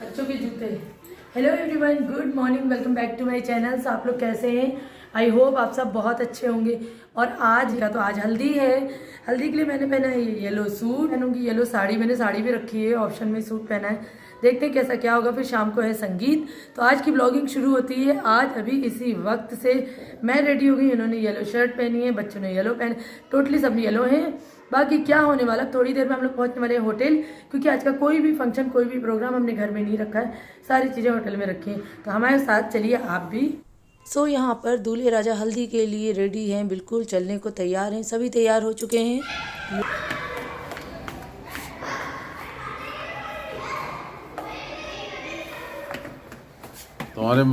बच्चों के जूते। Hello everyone, good morning, welcome back to my channel. आप लोग कैसे हैं? आई होप आप सब बहुत अच्छे होंगे। और आज हल्दी है। हल्दी के लिए मैंने पहना है ये येलो सूट, पहनूंगी येलो साड़ी। मैंने साड़ी भी रखी है, ऑप्शन में सूट पहना है। देखते हैं कैसा क्या होगा। फिर शाम को है संगीत। तो आज की ब्लॉगिंग शुरू होती है। आज अभी इसी वक्त से मैं रेडी हो गई। इन्होंने येलो शर्ट पहनी है, बच्चों ने येलो पहने, टोटली सब येलो हैं। बाकी क्या होने वाला, थोड़ी देर में हम लोग पहुंचने वाले हैं होटल, क्योंकि आज का कोई भी फंक्शन, कोई भी प्रोग्राम हमने घर में नहीं रखा है, सारी चीज़ें होटल में रखी हैं। तो हमारे साथ चलिए आप भी। यहाँ पर दूल्हे राजा हल्दी के लिए रेडी हैं, बिल्कुल चलने को तैयार हैं, सभी तैयार हो चुके हैं। तुम्हारे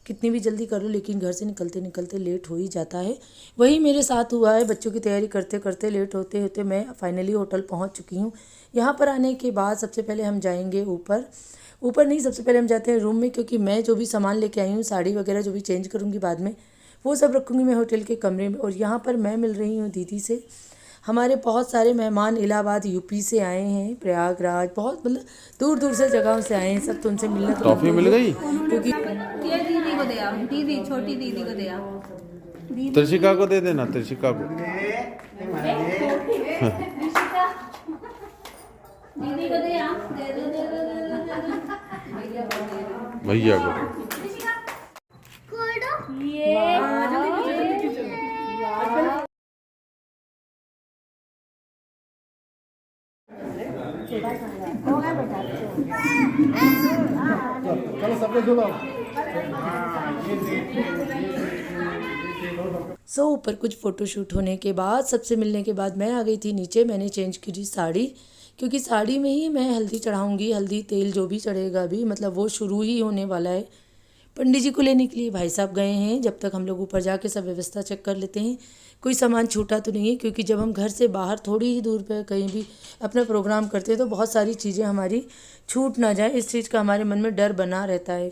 कितनी भी जल्दी कर लो, लेकिन घर से निकलते निकलते लेट हो ही जाता है। वही मेरे साथ हुआ है। बच्चों की तैयारी करते करते लेट होते होते मैं फाइनली होटल पहुंच चुकी हूं। यहां पर आने के बाद सबसे पहले हम जाएंगे ऊपर नहीं, सबसे पहले हम जाते हैं रूम में, क्योंकि मैं जो भी सामान लेके आई हूँ, साड़ी वगैरह जो भी चेंज करूँगी बाद में, वो सब रखूँगी मैं होटल के कमरे में। और यहाँ पर मैं मिल रही हूँ दीदी से। हमारे बहुत सारे मेहमान इलाहाबाद यूपी से आए हैं, प्रयागराज, बहुत मतलब दूर दूर से जगहों से आए हैं सब। तो उनसे मिलना तो टॉफी मिल गई, क्योंकि ये दीदी को दे आओ, दीदी छोटी दीदी को दे आओ। त्रिशिका को दे देना, त्रिशिका को। दीदी को दे आओ, दे दो दे दो दे दो भैया को। ऊपर कुछ फ़ोटोशूट होने के बाद, सबसे मिलने के बाद मैं आ गई थी नीचे। मैंने चेंज की थी साड़ी, क्योंकि साड़ी में ही मैं हल्दी चढ़ाऊंगी। हल्दी तेल जो भी चढ़ेगा अभी, मतलब वो शुरू ही होने वाला है। पंडित जी को लेने के लिए भाई साहब गए हैं। जब तक हम लोग ऊपर जाके सब व्यवस्था चेक कर लेते हैं, कोई सामान छूटा तो नहीं है, क्योंकि जब हम घर से बाहर थोड़ी ही दूर पर कहीं भी अपना प्रोग्राम करते हैं तो बहुत सारी चीज़ें हमारी छूट ना जाए, इस चीज़ का हमारे मन में डर बना रहता है।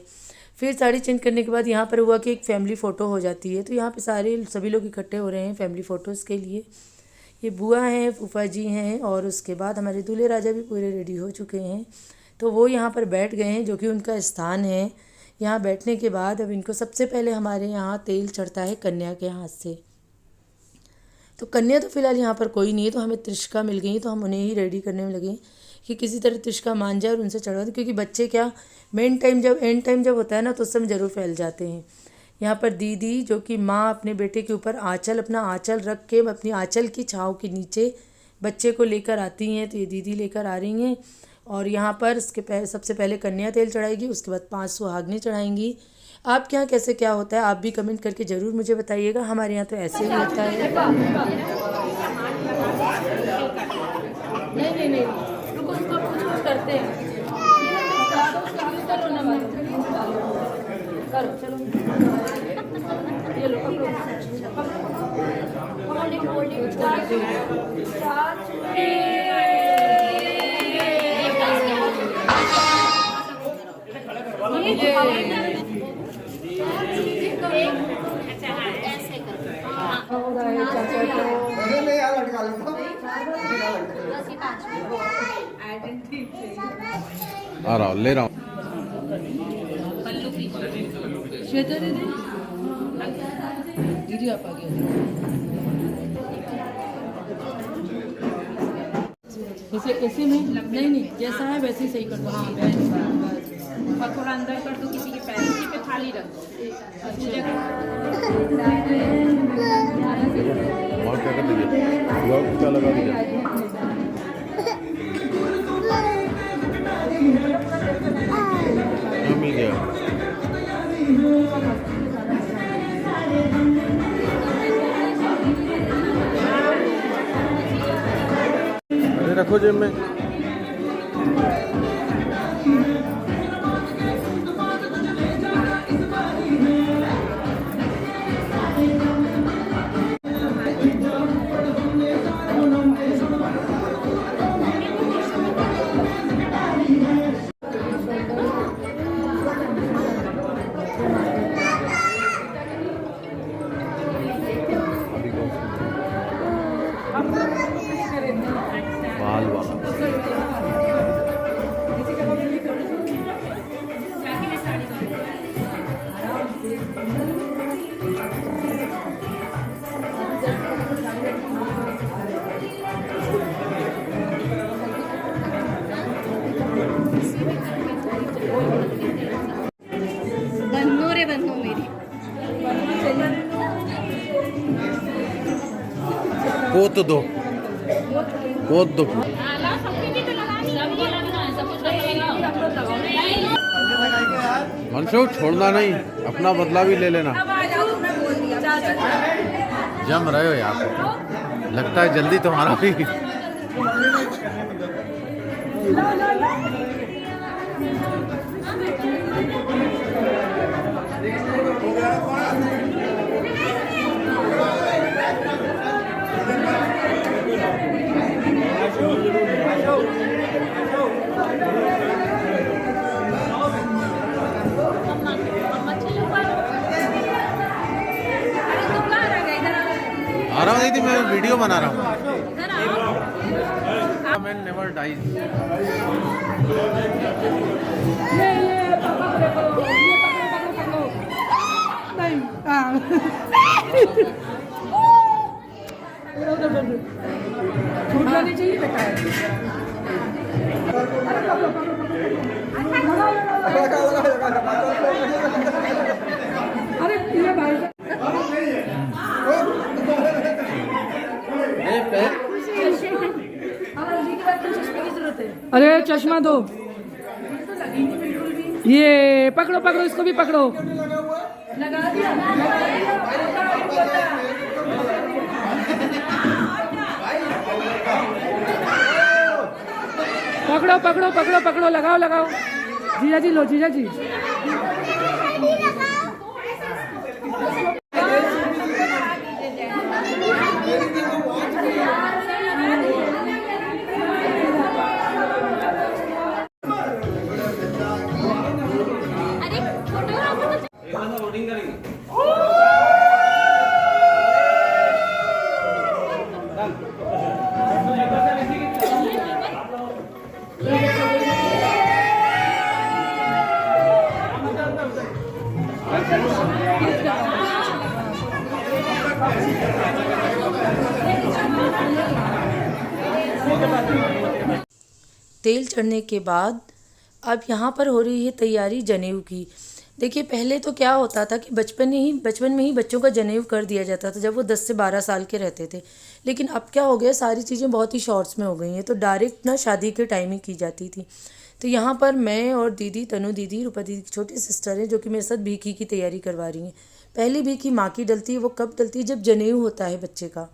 फिर साड़ी चेंज करने के बाद यहाँ पर हुआ कि एक फैमिली फ़ोटो हो जाती है। तो यहाँ पे सभी लोग इकट्ठे हो रहे हैं फैमिली फ़ोटोज़ के लिए। ये बुआ हैं, फूफा जी हैं, और उसके बाद हमारे दूल्हे राजा भी पूरे रेडी हो चुके हैं। तो वो यहाँ पर बैठ गए हैं, जो कि उनका स्थान है। यहाँ बैठने के बाद अब इनको सबसे पहले हमारे यहाँ तेल चढ़ता है कन्या के हाथ से। तो कन्या तो फ़िलहाल यहाँ पर कोई नहीं है, तो हमें त्रिशका मिल गई, तो हम उन्हें ही रेडी करने में लगे कि किसी तरह त्रिशका मान जाए और उनसे चढ़वा दें, क्योंकि बच्चे क्या एंड टाइम जब होता है ना, तो उस समय ज़रूर फैल जाते हैं। यहाँ पर दीदी, जो कि माँ, अपने बेटे के ऊपर अपना आँचल रख के, अपनी आँचल की छाँव के नीचे बच्चे को लेकर आती हैं। तो ये दीदी लेकर आ रही हैं। और यहाँ पर सबसे पहले कन्या तेल चढ़ाएगी, उसके बाद 5 सुहागनें चढ़ाएंगी। आपके यहाँ कैसे क्या होता है, आप भी कमेंट करके ज़रूर मुझे बताइएगा। हमारे यहाँ तो ऐसे ही होता है। नहीं, रुको, उसको कुछ करते हैं। करो, चलो, ये लो, आ रहा हूँ, ले रहा हूँ। श्वेता दीदी आप आ गए। ऐसे में नहीं, जैसा है वैसे ही सही कर दो। हाँ, और थोड़ा अंदर कर दो, किसी के पैर पे थाली रख दो। और क्या कर दीजिए, क्या लगा दीजिए। मिल गया। अरे रखो जेब में। बाल वाला गोद तो दो, गोद दो। ला सबकी भी तो लगानी है, सबको लगना है, सब कुछ लगेगा। मनसुख छोड़ना नहीं, अपना बदला भी ले लेना। जम रहे हो यार, लगता है जल्दी तुम्हारा भी। आ रहा हूँ दीदी, मैं वीडियो बना रहा हूँ। Man never dies. छूटना नहीं चाहिए बेटा। अरे ये भाई अरे चश्मा दो, ये पकड़ो पकड़ो, इसको भी पकड़ो। लगा दिया, पकड़ो पकड़ो पकड़ो पकड़ो, लगाओ लगाओ। जीजा जी लो, जीजा जी। तेल चढ़ने के बाद अब यहाँ पर हो रही है तैयारी जनेऊ की। देखिए पहले तो क्या होता था कि बचपन में ही बच्चों का जनेऊ कर दिया जाता था जब वो 10 से 12 साल के रहते थे। लेकिन अब क्या हो गया, सारी चीज़ें बहुत ही शॉर्ट्स में हो गई हैं, तो डायरेक्ट ना शादी के टाइम ही की जाती थी। तो यहाँ पर मैं और दीदी, तनु दीदी, रूपा दीदी की छोटी सिस्टर है, जो कि मेरे साथ भीखी की तैयारी करवा रही हैं। पहली भीखी माँ की डलती है, वो कब डलती है, जब जनेऊ होता है बच्चे का।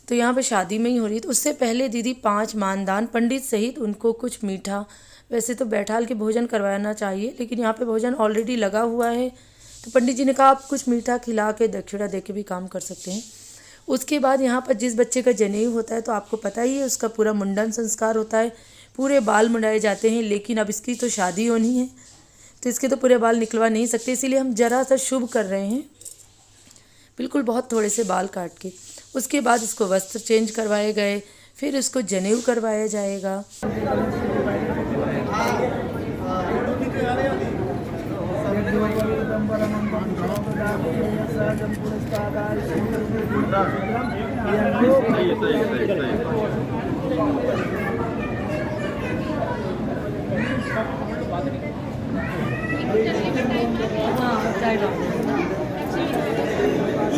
तो यहाँ पे शादी में ही हो रही है। तो उससे पहले दीदी 5 मानदान पंडित सहित उनको कुछ मीठा, वैसे तो बैठाल के भोजन करवाना चाहिए, लेकिन यहाँ पे भोजन ऑलरेडी लगा हुआ है, तो पंडित जी ने कहा आप कुछ मीठा खिला के दक्षिणा दे के भी काम कर सकते हैं। उसके बाद यहाँ पर जिस बच्चे का जनेऊ होता है तो आपको पता ही है, उसका पूरा मुंडन संस्कार होता है, पूरे बाल मुंडाए जाते हैं। लेकिन अब इसकी तो शादी होनी है, तो इसके तो पूरे बाल निकलवा नहीं सकते, इसीलिए हम ज़रा सा शुभ कर रहे हैं, बिल्कुल बहुत थोड़े से बाल काट के। उसके बाद इसको वस्त्र चेंज करवाए गए, फिर इसको जनेऊ करवाया जाएगा।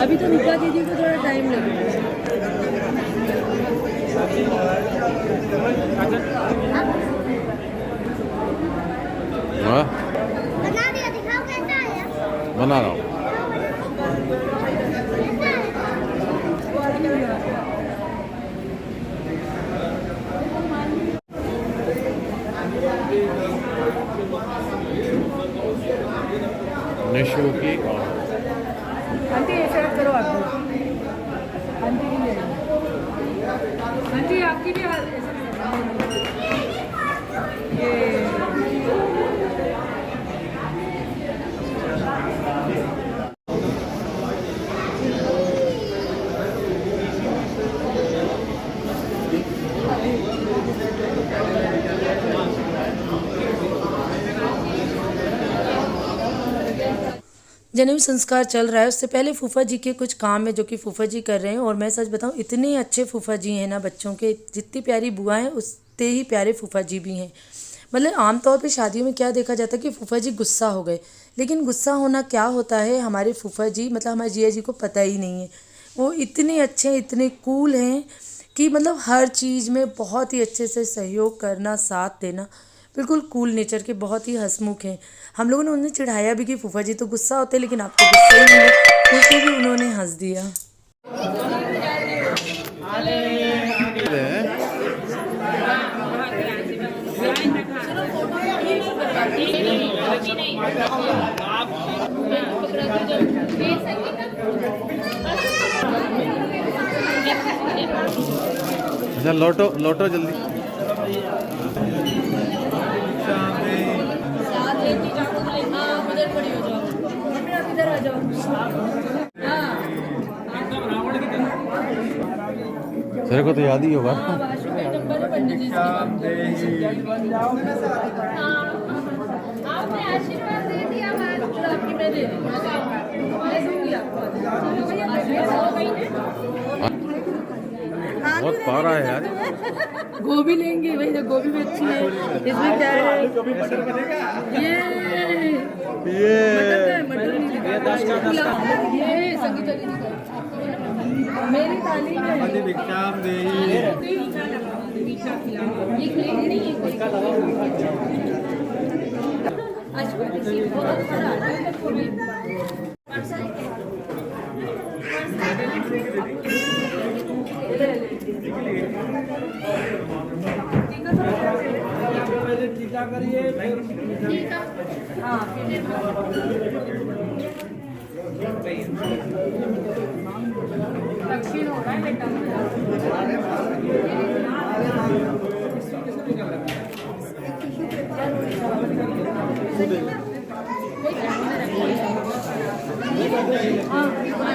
अभी तो रूपा दीदी को थोड़ा टाइम लगेगा। बना दिया, दिखाओ कैसा है। बना रहा हूँ। निशु की आंटी ऐसे करो, आप आंटी की ले, आंटी आपकी भी जनेऊ संस्कार चल रहा है। उससे पहले फूफा जी के कुछ काम है जो कि फूफा जी कर रहे हैं, और मैं सच बताऊं इतने अच्छे फूफा जी हैं ना बच्चों के, जितनी प्यारी बुआ हैं उतने ही प्यारे फूफा जी भी हैं। मतलब आमतौर पे शादियों में क्या देखा जाता है कि फूफा जी गुस्सा हो गए, लेकिन गुस्सा होना क्या होता है हमारे फूफा जी, मतलब हमारे जिया जी को पता ही नहीं है। वो इतने अच्छे इतने कूल हैं कि मतलब हर चीज़ में बहुत ही अच्छे से सहयोग करना साथ देना, बिल्कुल कूल नेचर के, बहुत ही हंसमुख हैं। हम लोगों ने उन्हें चिढ़ाया भी कि फूफा जी तो गुस्सा होते लेकिन आप तो गुस्सा ही नहीं हुए, उसे भी उन्होंने हंस दिया। अच्छा लौटो लौटो जल्दी। तेरे को तो याद ही होगा। आपने आशीर्वाद दे दिया, आपकी मैं दे दी, बहुत पारा है यार। गोभी लेंगे भाई, तो गोभी भी अच्छी है। इसमें क्या है? ये मटर नहीं दिखा। ये संगीता दीदी का मेरी थाली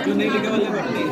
जो नहीं लिखे वाले बटने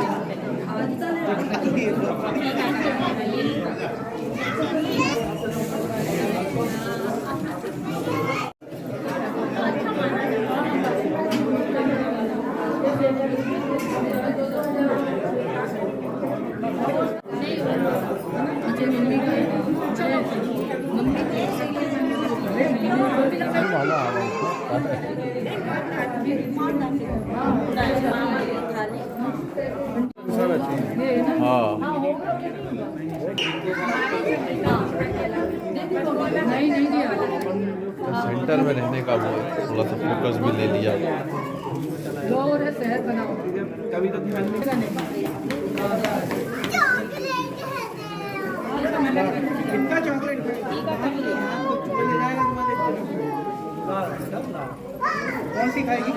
सेंटर में रहने का वो थोड़ा सा फोकस भी ले लिया। शहर बनाओ कभी तो ध्यान कितना चॉकलेट कौन सी खाएगी?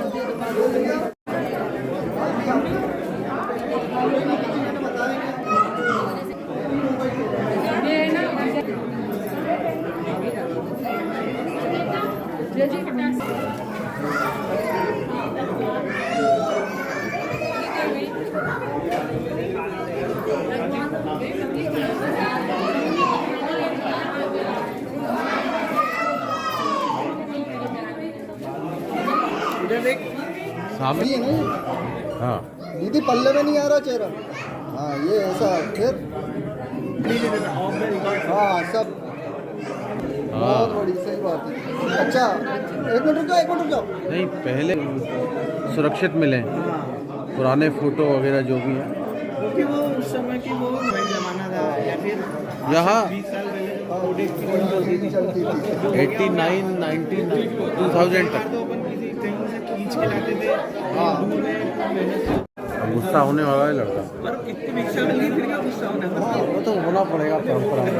सामने ये नहीं, हाँ दीदी पल्ले में नहीं आ रहा चेहरा। हाँ ये ऐसा फिर हाँ सब बहुत बड़ी सही बात है। अच्छा एक मिनट रुक जाओ, एक मिनट रुक जाओ। नहीं पहले सुरक्षित मिले पुराने फोटो वगैरह जो भी है क्योंकि वो उस समय की वो जमाना था या फिर यहाँ 20 साल पहले चलती थी 89, 99, 2000 तक। तो अपन किसी कहीं से खींच के लाते थे। हाँ। अब गुस्सा होने वाला है लड़का। पर इतनी भिक्षा मिली फिर क्या गुस्सा होना था? हाँ वो तो होना पड़ेगा परंपरा में।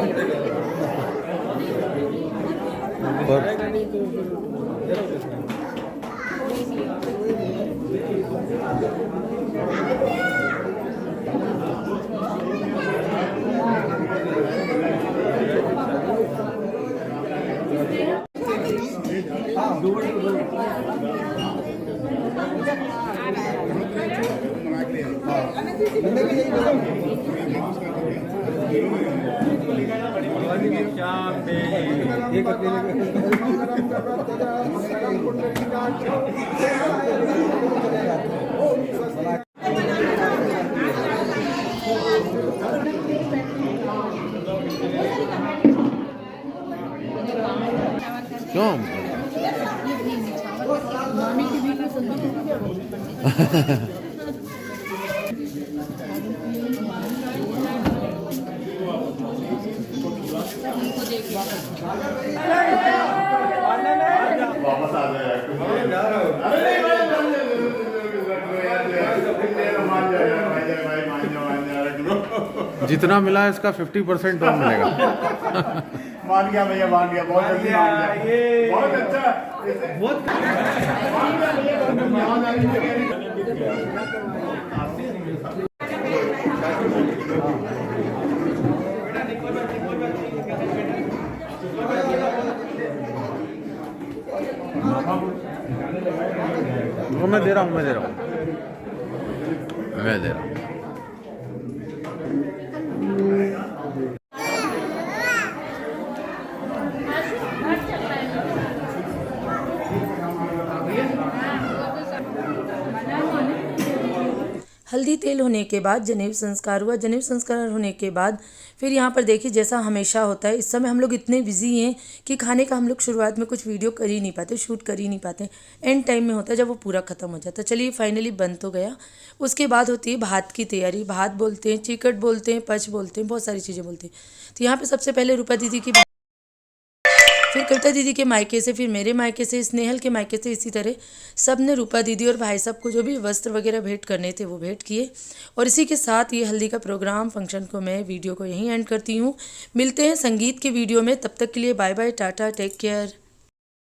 क्यों जितना मिला है इसका 50% और मिलेगा। मान गया भैया, मान गया, बहुत जल्दी मान गया, बहुत अच्छा, बहुत वो मैं दे रहा हूँ, मैं दे रहा हूँ, मैं दे रहा हूँ। हल्दी तेल होने के बाद जनेऊ संस्कार हुआ। जनेऊ संस्कार होने के बाद फिर यहाँ पर देखिए जैसा हमेशा होता है, इस समय हम लोग इतने बिजी हैं कि खाने का हम लोग शुरुआत में कुछ वीडियो कर ही नहीं पाते, शूट कर ही नहीं पाते। एंड टाइम में होता है जब वो पूरा ख़त्म हो जाता है। चलिए फाइनली बन तो गया। उसके बाद होती है भात की तैयारी। भात बोलते हैं, चिकट बोलते हैं, पच बोलते हैं, बहुत सारी चीज़ें बोलते हैं। तो यहाँ पर सबसे पहले रूपा दीदी की, फिर कविता दीदी के मायके से, फिर मेरे मायके से, स्नेहल के मायके से, इसी तरह सब ने रूपा दीदी और भाई साहब को जो भी वस्त्र वगैरह भेंट करने थे वो भेंट किए। और इसी के साथ ये हल्दी का प्रोग्राम फंक्शन को मैं वीडियो को यहीं एंड करती हूँ। मिलते हैं संगीत के वीडियो में, तब तक के लिए bye bye, tata, take care.